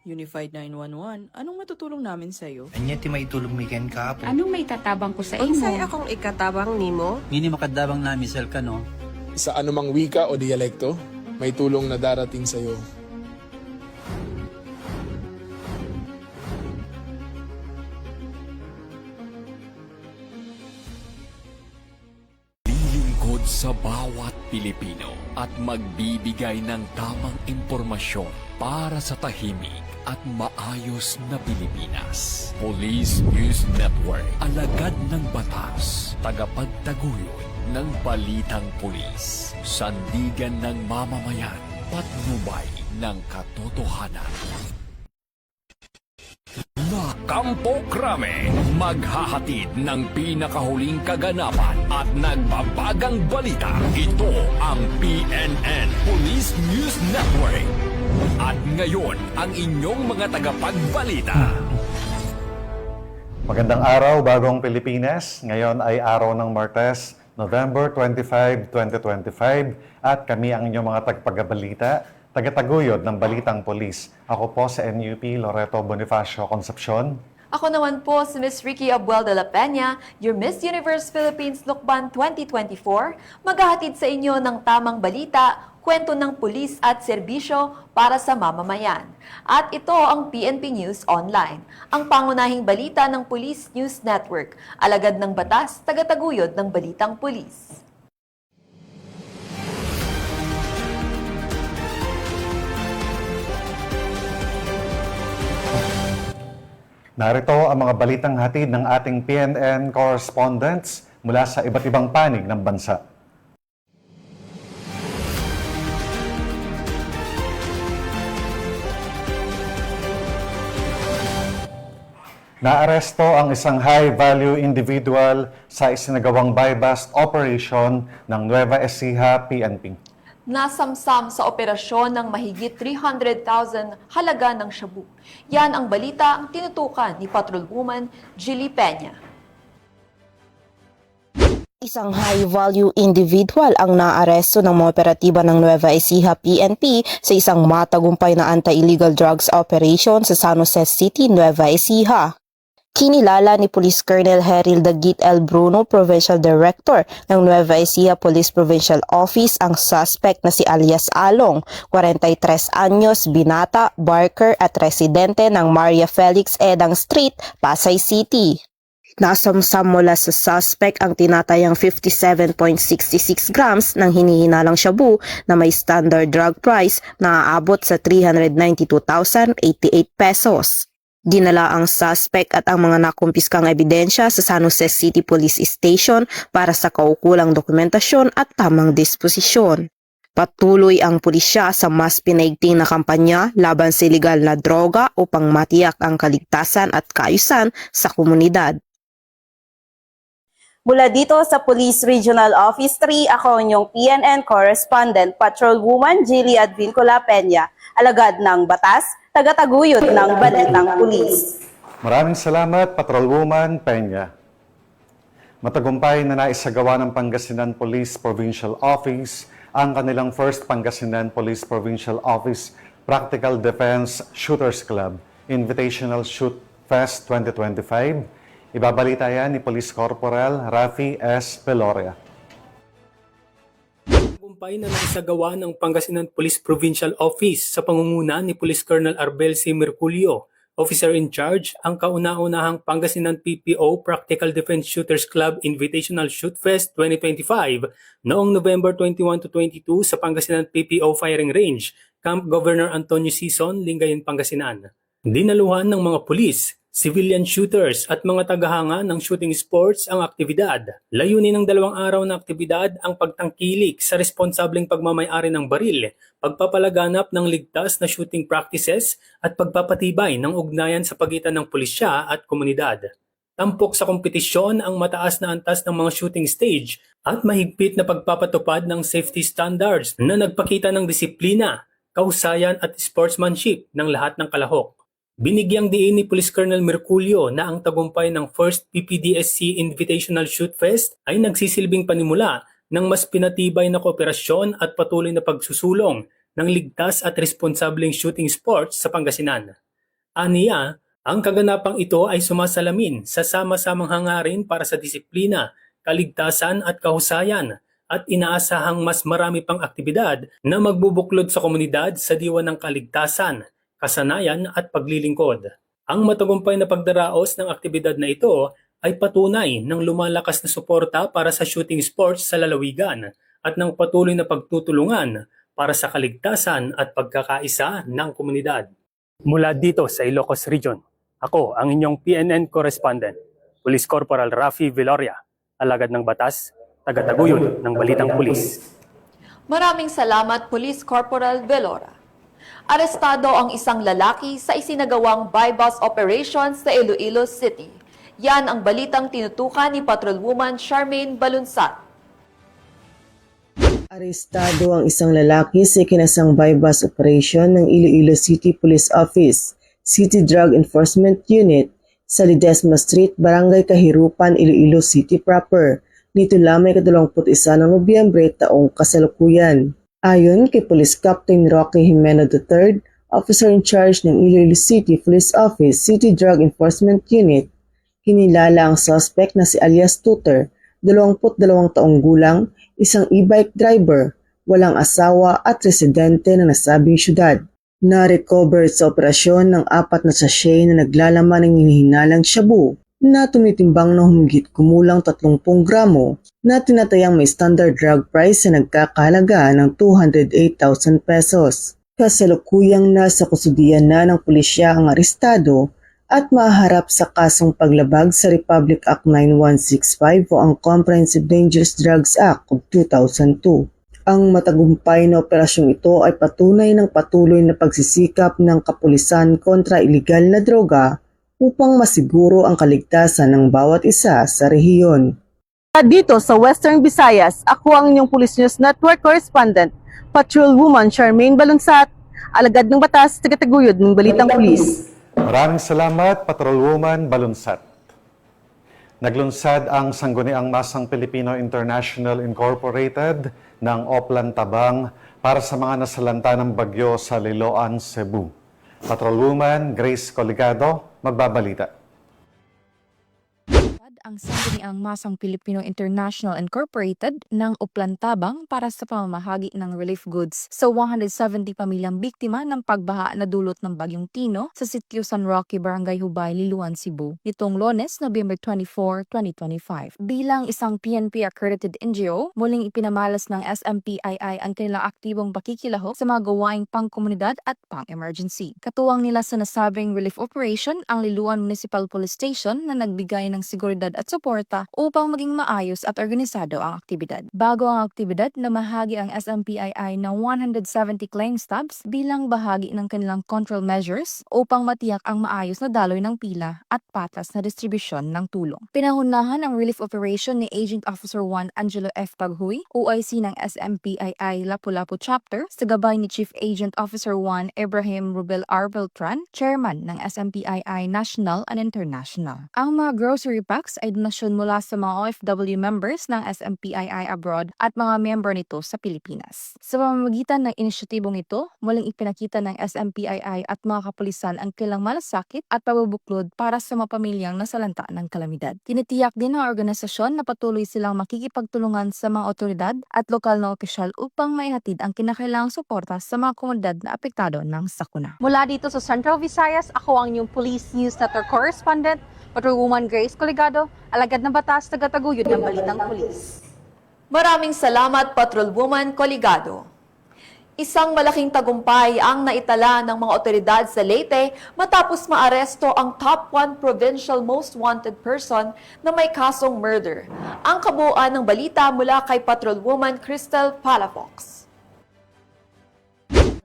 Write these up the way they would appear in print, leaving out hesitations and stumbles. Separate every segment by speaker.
Speaker 1: Unified 911, anong matutulong namin sa'yo?
Speaker 2: Anya ti maitulog mi ken kapo.
Speaker 3: Anong may tatabang ko sa imo?
Speaker 4: Unsay akong ikatabang nimo?
Speaker 5: Ngini makadabang na misal ka no.
Speaker 6: Sa anumang wika o dialekto, may tulong na darating sa iyo.
Speaker 7: Lilingkod sa bawat Pilipino at magbibigay ng tamang impormasyon para sa tahimik at maayos na Pilipinas. Police News Network, alagad ng batas, tagapagtaguyod ng balitang pulis, sandigan ng mamamayan, patnubay ng katotohanan. La Campo Crame, maghahatid ng pinakahuling kaganapan at nagbabagang balita. Ito ang PNN Police News Network. At ngayon, ang inyong mga tagapagbalita.
Speaker 8: Magandang araw, Bagong Pilipinas. Ngayon ay araw ng Martes, November 25, 2025 at kami ang inyong mga tagapagbalita, tagataguyod ng Balitang Pulis. Ako po sa NUP Loreto Bonifacio Concepcion.
Speaker 9: Ako naman po si Miss Ricky Abuel de la Peña, your Miss Universe Philippines Lukban 2024, maghahatid sa inyo ng tamang balita, kwento ng pulis at serbisyo para sa mamamayan. At ito ang PNP News Online, ang pangunahing balita ng Police News Network, alagad ng batas, tagataguyod ng balitang pulis.
Speaker 8: Narito ang mga balitang hatid ng ating PNN correspondents mula sa iba't ibang panig ng bansa. Naaresto ang isang high-value individual sa isinagawang buy-bust operation ng Nueva Ecija PNP.
Speaker 9: Nasamsam sa operasyon ng mahigit 300,000 halaga ng shabu. Yan ang balita ang tinutukan ni Patrolwoman Jilly Peña.
Speaker 10: Isang high-value individual ang naaresto ng mga operatiba ng Nueva Ecija PNP sa isang matagumpay na anti-illegal drugs operation sa San Jose City, Nueva Ecija. Kinilala ni Police Colonel Heril Dagit L. Bruno, Provincial Director ng Nueva Ecija Police Provincial Office, ang suspect na si alias Along, 43 anyos, binata, barker at residente ng Maria Felix Edang Street, Pasay City. Nasamsam mula sa suspect ang tinatayang 57.66 grams ng hinihinalang shabu na may standard drug price na aabot sa 392,088 pesos. Dinala ang suspect at ang mga nakumpiskang ebidensya sa San Jose City Police Station para sa kaukulang dokumentasyon at tamang disposisyon. Patuloy ang pulisya sa mas pinaigting na kampanya laban sa illegal na droga upang matiyak ang kaligtasan at kaayusan sa komunidad.
Speaker 11: Mula dito sa Police Regional Office 3, ako inyong PNN Correspondent, Patrolwoman Jilly Advincula Peña, alagad ng batas, tagataguyod ng balitang pulis.
Speaker 8: Maraming salamat, Patrolwoman Peña. Matagumpay na naisagawa ng Pangasinan Police Provincial Office ang kanilang first Pangasinan Police Provincial Office Practical Defense Shooters Club Invitational Shoot Fest 2025. Ibabalita yan ni Police Corporal Rafi S. Peloria.
Speaker 12: Tagumpay na naisagawa ng Pangasinan Police Provincial Office sa pangunguna ni Police Colonel Arbel C. Merculio, Officer in Charge, ang kauna-unahang Pangasinan PPO Practical Defense Shooters Club Invitational Shoot Fest 2025 noong November 21 to 22 sa Pangasinan PPO Firing Range, Camp Governor Antonio Sison, Lingayen, Pangasinan. Dinaluhan ng mga pulis, civilian shooters at mga tagahanga ng shooting sports ang aktibidad. Layunin ng 2 araw na aktibidad ang pagtangkilik sa responsableng pagmamay-ari ng baril, pagpapalaganap ng ligtas na shooting practices at pagpapatibay ng ugnayan sa pagitan ng pulisya at komunidad. Tampok sa kompetisyon ang mataas na antas ng mga shooting stage at mahigpit na pagpapatupad ng safety standards na nagpakita ng disiplina, kahusayan at sportsmanship ng lahat ng kalahok. Binigyang diin ni Police Colonel Merculio na ang tagumpay ng First PPDSC Invitational Shoot Fest ay nagsisilbing panimula ng mas pinatibay na kooperasyon at patuloy na pagsusulong ng ligtas at responsableng shooting sports sa Pangasinan. Aniya, ang kaganapang ito ay sumasalamin sa sama-samang hangarin para sa disiplina, kaligtasan at kahusayan at inaasahang mas marami pang aktibidad na magbubuklod sa komunidad sa diwa ng kaligtasan, kasanayan at paglilingkod. Ang matagumpay na pagdaraos ng aktibidad na ito ay patunay ng lumalakas na suporta para sa shooting sports sa lalawigan at ng patuloy na pagtutulungan para sa kaligtasan at pagkakaisa ng komunidad. Mula dito sa Ilocos Region, ako ang inyong PNN correspondent, Police Corporal Rafi Viloria, alagad ng batas, tagataguyod ng Balitang Pulis.
Speaker 9: Maraming salamat, Police Corporal Velora. Arestado ang isang lalaki sa isinagawang buy-bus operation sa Iloilo City. Yan ang balitang tinutukan ni Patrolwoman Charmaine Balunsat.
Speaker 3: Arestado ang isang lalaki sa ikinasang buy-bus operation ng Iloilo City Police Office, City Drug Enforcement Unit, sa Ledesma Street, Barangay Kahirupan, Iloilo City proper, nito lamang 21 ng Nobyembre taong kasalukuyan. Ayon kay Police Captain Roque Jimeno III, Officer in Charge ng Iloilo City Police Office, City Drug Enforcement Unit, kinilala ang suspect na si alias Tutor, 22 taong gulang, isang e-bike driver, walang asawa at residente ng nasabing syudad. Na-recover sa operasyon ng 4 na sachet na naglalaman ng hinihinalang shabu na tumitimbang na humigit kumulang 30 gramo na tinatayang may standard drug price na nagkakahalaga ng 208,000 pesos. Kasalukuyang nasa kusudian na ng pulisya ang arestado at maharap sa kasong paglabag sa Republic Act 9165 o ang Comprehensive Dangerous Drugs Act of 2002. Ang matagumpay na operasyong ito ay patunay ng patuloy na pagsisikap ng kapulisan kontra iligal na droga upang masiguro ang kaligtasan ng bawat isa sa rehiyon.
Speaker 11: Dito sa Western Visayas, ako ang inyong Police News Network correspondent, Patrolwoman Charmaine Balunsat, alagad ng batas, tagataguyod ng Balitang Pulis.
Speaker 8: Maraming salamat, Patrolwoman Balunsat. Naglunsad ang Sangguniang Masang Pilipino International Incorporated ng Oplan Tabang para sa mga nasalanta ng bagyo sa Liloan, Cebu. Patrolwoman Grace Coligado, magbabalita.
Speaker 13: Ang Sangguniang Masang Pilipino International Incorporated ng Oplantabang para sa pamamahagi ng relief goods sa 170 pamilyang biktima ng pagbaha na dulot ng Bagyong Tino sa sitio San Roque, Barangay Hubay, Liloan, Cebu, nitong Lunes, November 24, 2025. Bilang isang PNP-accredited NGO, muling ipinamalas ng SMPII ang kanilang aktibong pakikilahok sa mga gawaing pang-komunidad at pang-emergency. Katuwang nila sa nasabing relief operation ang Liloan Municipal Police Station na nagbigay ng seguridad at suporta upang maging maayos at organisado ang aktibidad. Bago ang aktibidad, namahagi ang SMPII ng 170 claim stubs bilang bahagi ng kanilang control measures upang matiyak ang maayos na daloy ng pila at patas na distribusyon ng tulong. Pinahunahan ang relief operation ni Agent Officer 1 Angelo F. Paghuy, OIC ng SMPII Lapu-Lapu Chapter, sa gabay ni Chief Agent Officer 1 Ibrahim Rubel R. Beltran, Chairman ng SMPII National and International. Ang mga grocery packs ay donasyon mula sa mga OFW members ng SMPII abroad at mga member nito sa Pilipinas. Sa pamamagitan ng inisyatibong ito, muling ipinakita ng SMPII at mga kapulisan ang kanilang malasakit at pabubuklod para sa mga pamilyang nasalanta ng kalamidad. Tinitiyak din ng organisasyon na patuloy silang makikipagtulungan sa mga otoridad at lokal na opisyal upang maihatid ang kinakailangang suporta sa mga komunidad na apektado ng sakuna.
Speaker 14: Mula dito sa Central Visayas, ako ang inyong Police News Network correspondent, Patrolwoman Grace Coligado, alagad ng batas, tagataguyod ng Balitang Pulis.
Speaker 9: Maraming salamat, Patrolwoman Coligado. Isang malaking tagumpay ang naitala ng mga otoridad sa Leyte matapos maaresto ang top 1 provincial most wanted person na may kasong murder. Ang kabuuan ng balita mula kay Patrolwoman Crystal Palafox.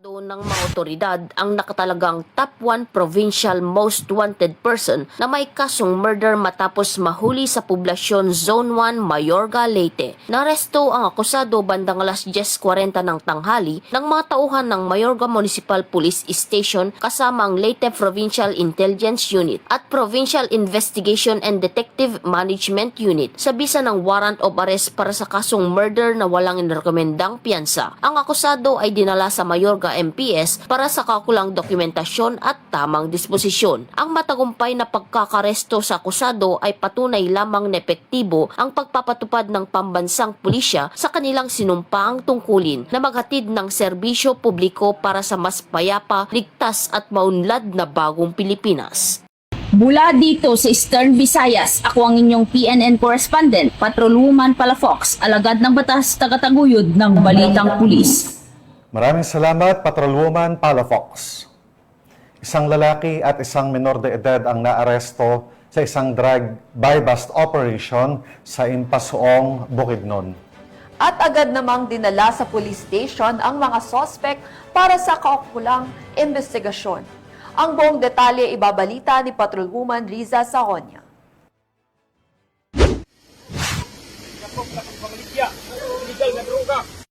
Speaker 15: Doon ng mga otoridad ang nakatalagang top 1 provincial most wanted person na may kasong murder matapos mahuli sa poblasyon Zone 1, Mayorga, Leyte. Naresto ang akusado bandang alas 10:40 ng tanghali ng mga tauhan ng Mayorga Municipal Police Station kasama ang Leyte Provincial Intelligence Unit at Provincial Investigation and Detective Management Unit sa bisa ng warrant of arrest para sa kasong murder na walang inirekomendang piyansa. Ang akusado ay dinala sa Mayorga MPS para sa kakulang dokumentasyon at tamang disposisyon. Ang matagumpay na pagkakaresto sa akusado ay patunay lamang na epektibo ang pagpapatupad ng pambansang pulisya sa kanilang sinumpaang tungkulin na maghatid ng serbisyo publiko para sa mas payapa, ligtas at maunlad na bagong Pilipinas.
Speaker 16: Mula dito sa Eastern Visayas, ako ang inyong PNN correspondent, Patrolwoman Palafox, alagad ng batas, tagataguyod ng Balitang Pulis.
Speaker 8: Maraming salamat, Patrolwoman Palafox. Isang lalaki at isang minor de edad ang naaresto sa isang drug buy-bust operation sa Impasuong, Bukidnon.
Speaker 9: At agad namang dinala sa police station ang mga suspect para sa kaukulang investigasyon. Ang buong detalye ibabalita ni Patrolwoman Riza Sahonia.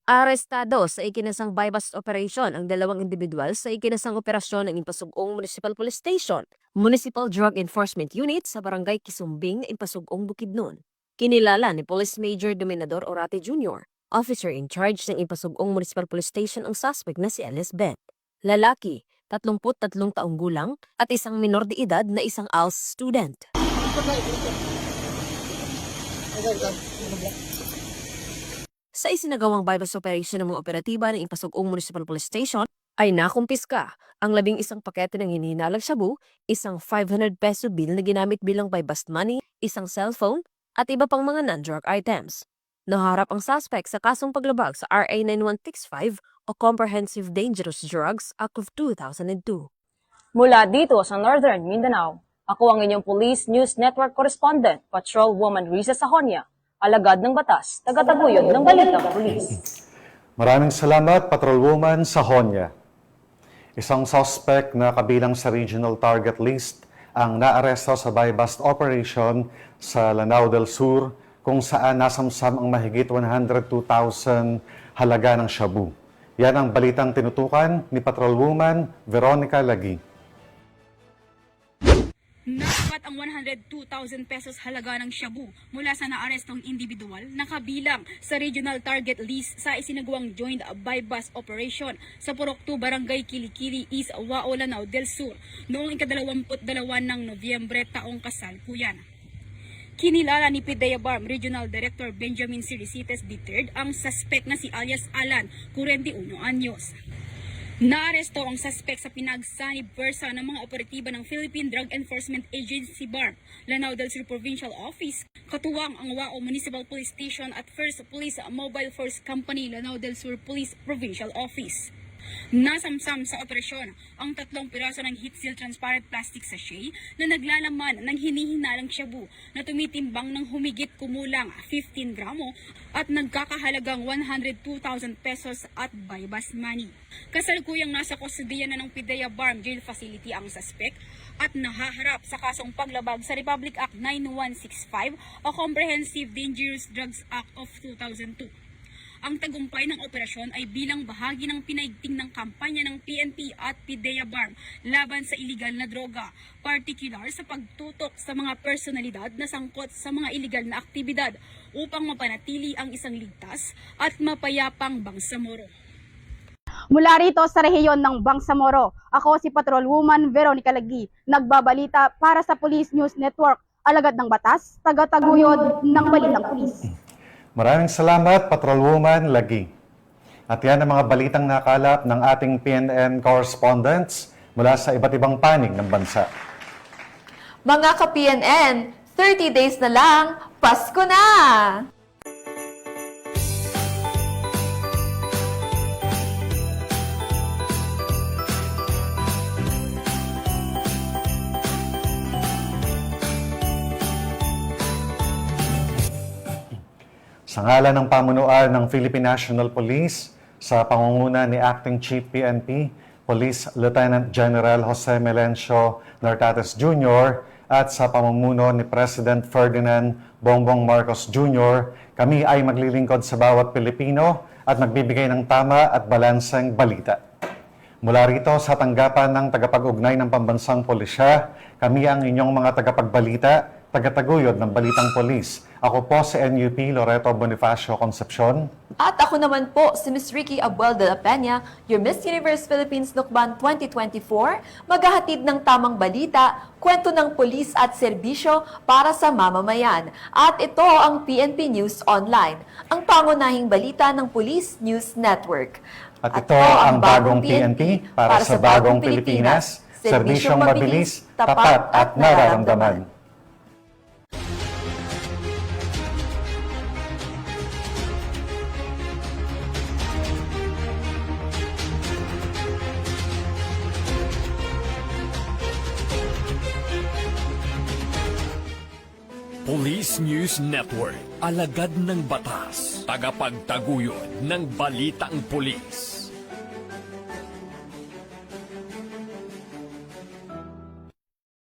Speaker 4: Arestado sa ikinasang buy-bust operation ang dalawang individual sa ikinasang operasyon ng Impasugong Municipal Police Station, Municipal Drug Enforcement Unit sa Barangay Kisumbing, Impasugong, Bukidnon. Kinilala ni Police Major Dominador Orate Jr., officer in charge ng Impasugong Municipal Police Station ang suspect na si Alice Beth. Lalaki, 33 taong gulang at isang minor de edad na isang ALS student. Sa isinagawang buy-bust operation ng mga operatiba ng Impasugong Municipal Police Station, ay nakumpiska ang 11 pakete ng hinihinalang shabu, isang 500 peso bill na ginamit bilang buy-bust money, isang cellphone, at iba pang mga non-drug items. Naharap ang suspect sa kasong paglabag sa RA 9165 o Comprehensive Dangerous Drugs Act of 2002.
Speaker 16: Mula dito sa Northern Mindanao, ako ang inyong Police News Network correspondent, Patrolwoman Riza Sahonia, alagad ng batas, tagataguyod ng Balitang Pulis.
Speaker 8: Maraming salamat, Patrolwoman Sahonia. Isang suspect na kabilang sa regional target list ang naaresto sa buy-bust operation sa Lanao del Sur kung saan nasamsam ang mahigit 102,000 halaga ng shabu. Yan ang balitang tinutukan ni Patrolwoman Veronica Lagi.
Speaker 17: Nasapat ang 102,000 pesos halaga ng shabu mula sa naarestong individual na kabilang sa regional target list sa isinagawang joint buy-bust operation sa Purok 2, Barangay Kilikili, East Wao, Lanao del Sur noong ika-22 ng Nobyembre taong kasalukuyan. Kinilala ni PIDEA BARM Regional Director Benjamin Siricites III ang suspect na si alias Alan, 41 anyos. Naaresto ang suspect sa pinagsanib pwersa ng mga operatiba ng Philippine Drug Enforcement Agency BARM, Lanao del Sur Provincial Office, katuwang ang Wao Municipal Police Station at First Police Mobile Force Company, Lanao del Sur Police Provincial Office. Nasamsam sa operasyon ang 3 piraso ng heat seal transparent plastic sachet na naglalaman ng hinihinalang shabu na tumitimbang ng humigit kumulang 15 gramo at nagkakahalagang 102,000 pesos at buy-bust money. Kasalukuyang nasa kustodiya na ng PIDEA BARM Jail Facility ang suspect at nahaharap sa kasong paglabag sa Republic Act 9165 o Comprehensive Dangerous Drugs Act of 2002. Ang tagumpay ng operasyon ay bilang bahagi ng pinaigting ng kampanya ng PNP at PIDEA BARM laban sa iligal na droga, partikular sa pagtutok sa mga personalidad na sangkot sa mga iligal na aktibidad upang mapanatili ang isang ligtas at mapayapang Bangsamoro.
Speaker 14: Mula rito sa rehiyon ng Bangsamoro, ako si Patrolwoman Veronica Lagi, nagbabalita para sa Police News Network, alagad ng batas, tagataguyod ng Balitang Pulis.
Speaker 8: Maraming salamat, Patrolwoman Lagi. At yan ang mga balitang nakalap ng ating PNN correspondents mula sa iba't ibang panig ng bansa.
Speaker 9: Mga ka-PNN, 30 days na lang, Pasko na!
Speaker 8: Sa ngalan ng pamunuan ng Philippine National Police, sa pangunguna ni Acting Chief PNP, Police Lieutenant General Jose Melencio Nartates Jr. at sa pamumuno ni President Ferdinand Bongbong Marcos Jr., kami ay maglilingkod sa bawat Pilipino at magbibigay ng tama at balanseng balita. Mula rito sa tanggapan ng tagapag-ugnay ng Pambansang Pulisya, kami ang inyong mga tagapagbalita, tagataguyod ng Balitang Pulis, Ako po si NUP Loreto Bonifacio Concepcion.
Speaker 9: At ako naman po si Miss Ricky Abuel de la Peña, your Miss Universe Philippines Lukban 2024, maghahatid ng tamang balita, kwento ng pulis at serbisyo para sa mamamayan. At ito ang PNP News Online, ang pangunahing balita ng Police News Network.
Speaker 8: At ito ang bagong PNP para sa bagong Pilipinas, serbisyong mabilis, tapat at nararamdaman.
Speaker 7: Police News Network, alagad ng batas, tagapagtaguyod ng balitang pulis.